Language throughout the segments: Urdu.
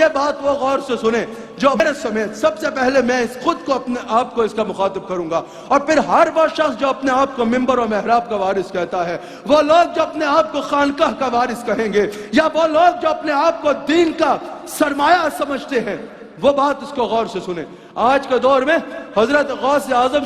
یہ بات وہ غور سے سنیں جو میرے سمیت سب سے پہلے میں خود کو اپنے آپ کو اس کا مخاطب کروں گا، اور پھر ہر وہ شخص جو اپنے آپ کو منبر و محراب کا وارث کہتا ہے، وہ لوگ جو اپنے آپ کو خانقاہ کا وارث کہیں گے، یا وہ لوگ جو اپنے آپ کو دین کا سرمایہ سمجھتے ہیں، وہ بات اس کو غور سے سنیں۔ آج کے دور میں حضرت غوث اعظم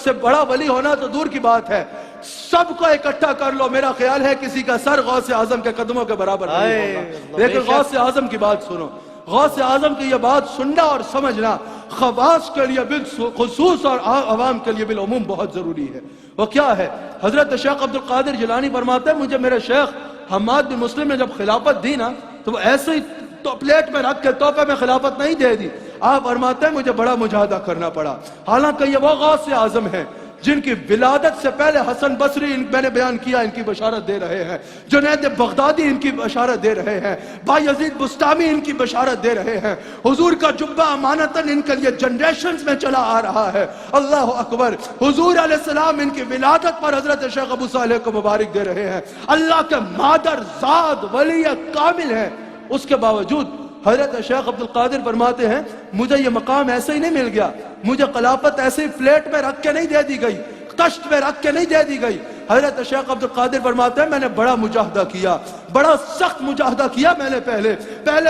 سے بڑا ولی ہونا تو دور کی بات ہے، سب کو اکٹھا کر لو، میرا خیال ہے کسی کا سر غوث اعظم کے قدموں کے برابر نہیں ہوگا۔ لیکن غوث اعظم کی بات سنو، غوث اعظم کی یہ بات سننا اور سمجھنا خواص کے لیے بالخصوص اور عوام کے لیے بالعموم بہت ضروری ہے۔ وہ کیا ہے؟ حضرت شیخ عبد القادر جیلانی فرماتے ہیں، مجھے میرے شیخ حماد بن مسلم نے جب خلافت دی نا تو وہ ایسے ہی تو پلیٹ میں رکھ کے تحفے میں خلافت نہیں دے دی۔ آپ فرماتے ہیں مجھے بڑا مجاہدہ کرنا پڑا، حالانکہ یہ وہ غوث اعظم ہیں جن کی ولادت سے پہلے حسن بصری میں نے بیان کیا ان کی بشارت دے رہے ہیں، جنید بغدادی ان کی بشارت دے رہے ہیں، بایزید بستامی ان کی بشارت دے رہے ہیں، حضور کا جبہ امانتاً ان کے لیے جنریشنز میں چلا آ رہا ہے۔ اللہ اکبر! حضور علیہ السلام ان کی ولادت پر حضرت شیخ ابو صالح کو مبارک دے رہے ہیں، اللہ کے مادر زاد ولی کامل ہیں۔ اس کے باوجود حضرت شیخ عبد القادر فرماتے ہیں مجھے یہ مقام ایسے ہی نہیں مل گیا، مجھے خلافت ایسے ہی پلیٹ میں رکھ کے نہیں دے دی گئی، کشت میں رکھ کے نہیں دے دی گئی۔ حضرت شیخ عبد القادر فرماتے ہیں میں نے بڑا مجاہدہ کیا، بڑا سخت مجاہدہ کیا میں نے پہلے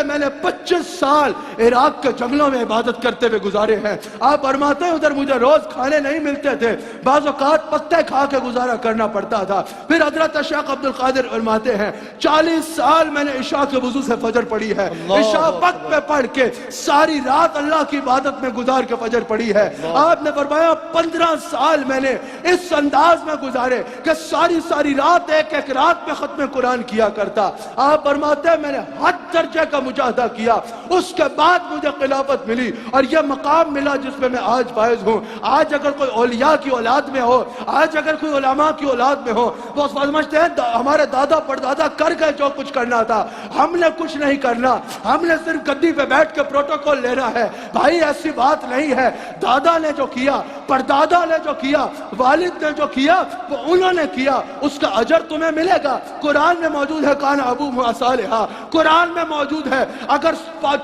میں نے 25 سال عراق کے جنگلوں میں عبادت کرتے ہوئے گزارے ہیں۔ آپ فرماتے ہیں ادھر مجھے روز کھانے نہیں ملتے تھے، بعض اوقات پتے کھا کے گزارا کرنا پڑتا تھا۔ پھر حضرت شیخ عبد القادر فرماتے ہیں 40 سال میں نے عشاء کے وضو سے فجر پڑھی ہے، عشاء وقت پہ پڑھ کے ساری رات اللہ کی عبادت میں گزار کے فجر پڑھی ہے۔ آپ نے فرمایا 15 سال میں نے اس انداز میں گزارے کہ ساری رات ایک رات میں ختم قرآن کیا کرتا۔ آپ فرماتے ہیں میں نے حد درجے کا مجاہدہ کیا، اس کے بعد مجھے خلافت ملی اور یہ مقام ملا جس میں میں آج فائز ہوں۔ آج اگر کوئی اولیاء کی اولاد میں ہو، آج اگر کوئی علماء کی اولاد میں ہو، وہ سمجھتے ہیں ہمارے دادا پردادا کر گئے جو کچھ کرنا تھا، ہم نے کچھ نہیں کرنا، ہم نے صرف گدی پہ بیٹھ کے پروٹوکول لینا ہے۔ بھائی ایسی بات نہیں ہے، دادا نے جو کیا، پردادا نے جو کیا، والد نے جو کیا وہ انہوں نے کیا، اس کا اجر تمہیں ملے گا۔ قرآن میں موجود ہے کان ابو صالحا، قرآن میں موجود ہے اگر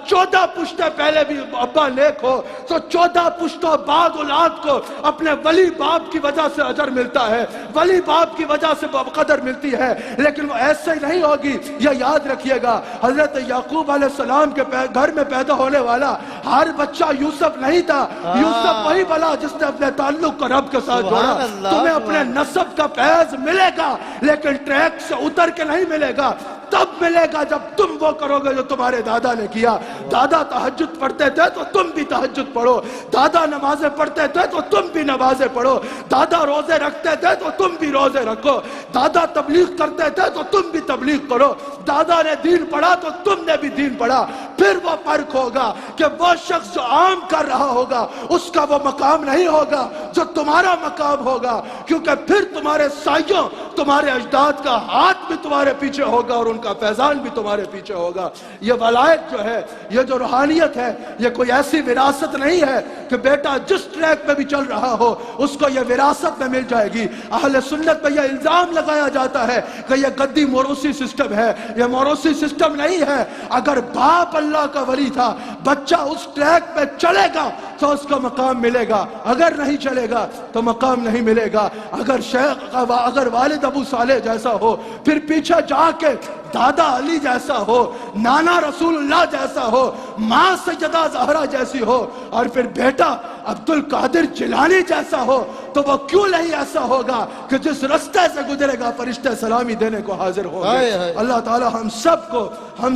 14 پشتیں پہلے بھی ابا نیک ہو تو 14 پشتوں بعد اولاد کو اپنے ولی باپ کی وجہ سے اجر ملتا ہے، ولی باپ کی وجہ سے قدر ملتی ہے، لیکن وہ ایسے ہی نہیں ہوگی۔ یہ یاد رکھیے گا حضرت یعقوب علیہ السلام کے گھر میں پیدا ہونے والا ہر بچہ یوسف نہیں تھا، یوسف وہی بلا جس نے اپنے تعلق کو رب کے ساتھ جوڑا۔ تمہیں اپنے نسب کا فیض ملے گا لیکن ٹریک سے اتر کے نہیں ملے گا، تب ملے گا جب تم وہ کرو گے جو تمہارے دادا نے کیا۔ دادا تہجد پڑھتے تھے تو تم بھی تہجد پڑھو، دادا نمازیں پڑھتے تھے تو تم بھی نمازیں پڑھو، دادا روزے رکھتے تھے تو تم بھی روزے رکھو، دادا تبلیغ کرتے تھے تو تم بھی تبلیغ کرو، دادا نے دین پڑھا تو تم نے بھی دین پڑھا۔ پھر وہ فرق ہوگا کہ وہ شخص جو عام کر رہا ہوگا اس کا وہ مقام نہیں ہوگا جو تمہارا مقام ہوگا، کیونکہ پھر تمہارے سائیوں، تمہارے اجداد کا ہاتھ بھی تمہارے پیچھے ہوگا اور ان کا فیضان بھی تمہارے پیچھے ہوگا۔ یہ ولایت جو ہے، یہ جو روحانیت ہے، یہ کوئی ایسی وراثت نہیں ہے کہ بیٹا جس ٹریک پہ بھی چل رہا ہو اس کو یہ وراثت میں مل جائے گی۔ اہل سنت پہ یہ الزام لگایا جاتا ہے کہ یہ گدی موروثی سسٹم ہے، یہ موروثی سسٹم نہیں ہے۔ اگر باپ اللہ کا ولی تھا، بچہ اس ٹریک پہ چلے گا تو اس کا مقام ملے گا، اگر نہیں چلے گا تو مقام نہیں ملے گا۔ اگر والد ابو صالح جیسا ہو، پھر پیچھے جا کے دادا علی جیسا ہو، نانا رسول اللہ جیسا ہو، ماں سیدہ زہرا جیسی ہو، اور پھر بیٹا عبد القادر جیلانی جیسا ہو، تو وہ کیوں نہیں ایسا ہوگا کہ جس رستے سے گزرے گا فرشتے سلامی دینے کو حاضر ہوں گے۔ اللہ تعالی ہم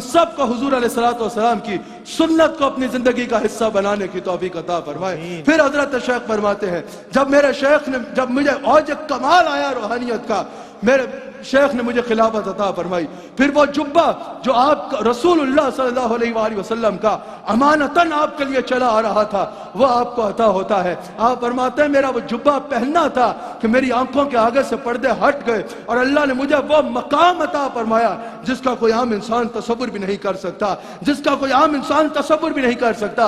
سب کو حضور علیہ السلام کی سنت کو اپنی زندگی کا حصہ بنانے کی توفیق عطا فرمائے۔ پھر حضرت شیخ فرماتے ہیں جب مجھے اوج کمال آیا روحانیت کا، میرے شیخ نے مجھے خلافت عطا فرمائی۔ پھر وہ جبہ جو آپ رسول اللہ صلی اللہ علیہ وآلہ وسلم کا امانتاً آپ کے لیے چلا آ رہا تھا وہ آپ کو عطا ہوتا ہے۔ آپ فرماتے ہیں میرا وہ جبہ پہننا تھا کہ میری آنکھوں کے آگے سے پردے ہٹ گئے اور اللہ نے مجھے وہ مقام عطا فرمایا جس کا کوئی عام انسان تصور بھی نہیں کر سکتا،